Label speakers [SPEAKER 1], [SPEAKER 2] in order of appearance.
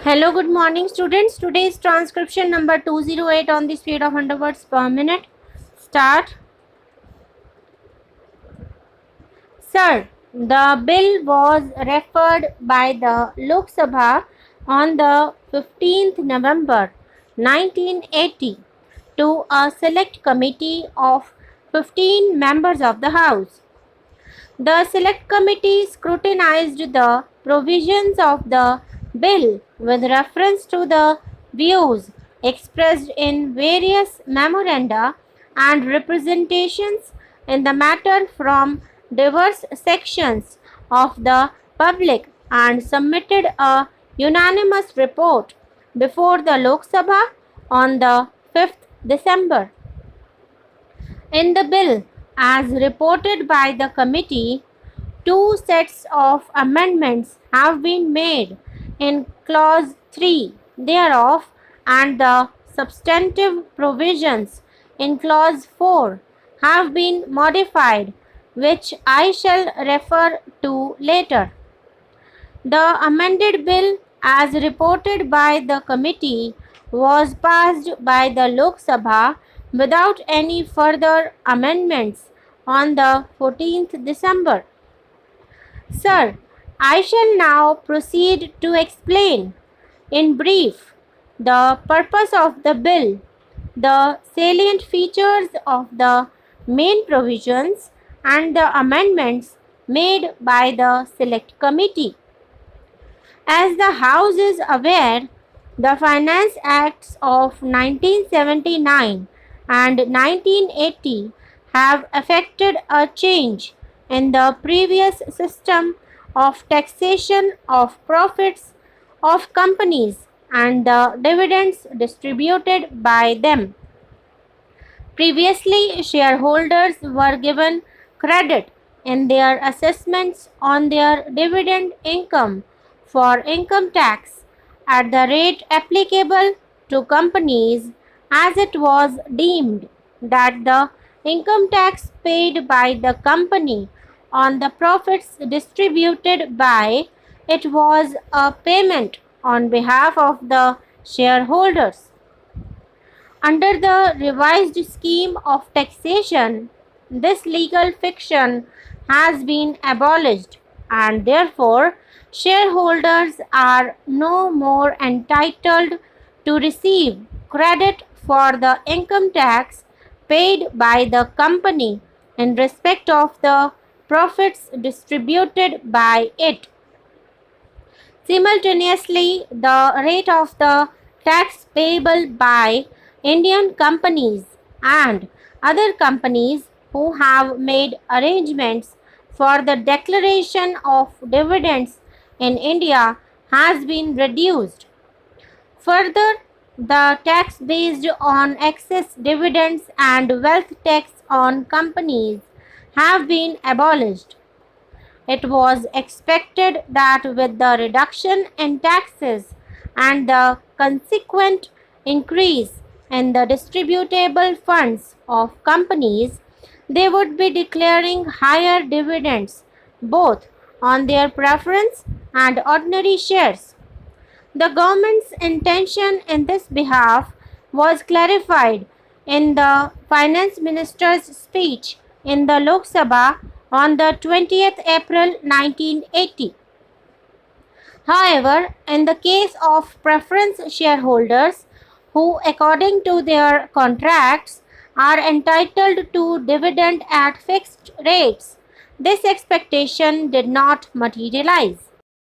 [SPEAKER 1] Hello, good morning students. Today's transcription number 208 on the speed of 100 words per minute. Start. Sir, the bill was referred by the Lok Sabha on the 15th November 1980 to a select committee of 15 members of the House. The Select Committee scrutinized the provisions of the bill with reference to the views expressed in various memoranda and representations in the matter from diverse sections of the public and submitted a unanimous report before the Lok Sabha on the 5th December. In the bill, as reported by the committee, two sets of amendments have been made in Clause 3 thereof, and the substantive provisions in Clause 4 have been modified, which I shall refer to later. The amended bill, as reported by the committee, was passed by the Lok Sabha without any further amendments on the 14th December. Sir, I shall now proceed to explain, in brief, the purpose of the bill, the salient features of the main provisions, and the amendments made by the Select Committee. As the House is aware, the Finance Acts of 1979 and 1980 have effected a change in the previous system of taxation of profits of companies and the dividends distributed by them. Previously, shareholders were given credit in their assessments on their dividend income for income tax at the rate applicable to companies, as it was deemed that the income tax paid by the company on the profits distributed by it was a payment on behalf of the shareholders. Under the revised scheme of taxation, this legal fiction has been abolished, and therefore shareholders are no more entitled to receive credit for the income tax paid by the company in respect of the profits distributed by it. Simultaneously, the rate of the tax payable by Indian companies and other companies who have made arrangements for the declaration of dividends in India has been reduced. Further, the tax based on excess dividends and wealth tax on companies have been abolished. It was expected that with the reduction in taxes and the consequent increase in the distributable funds of companies, they would be declaring higher dividends both on their preference and ordinary shares. The government's intention in this behalf was clarified in the Finance Minister's speech in the Lok Sabha on the 20th April 1980. However, in the case of preference shareholders who, according to their contracts, are entitled to dividend at fixed rates, this expectation did not materialize.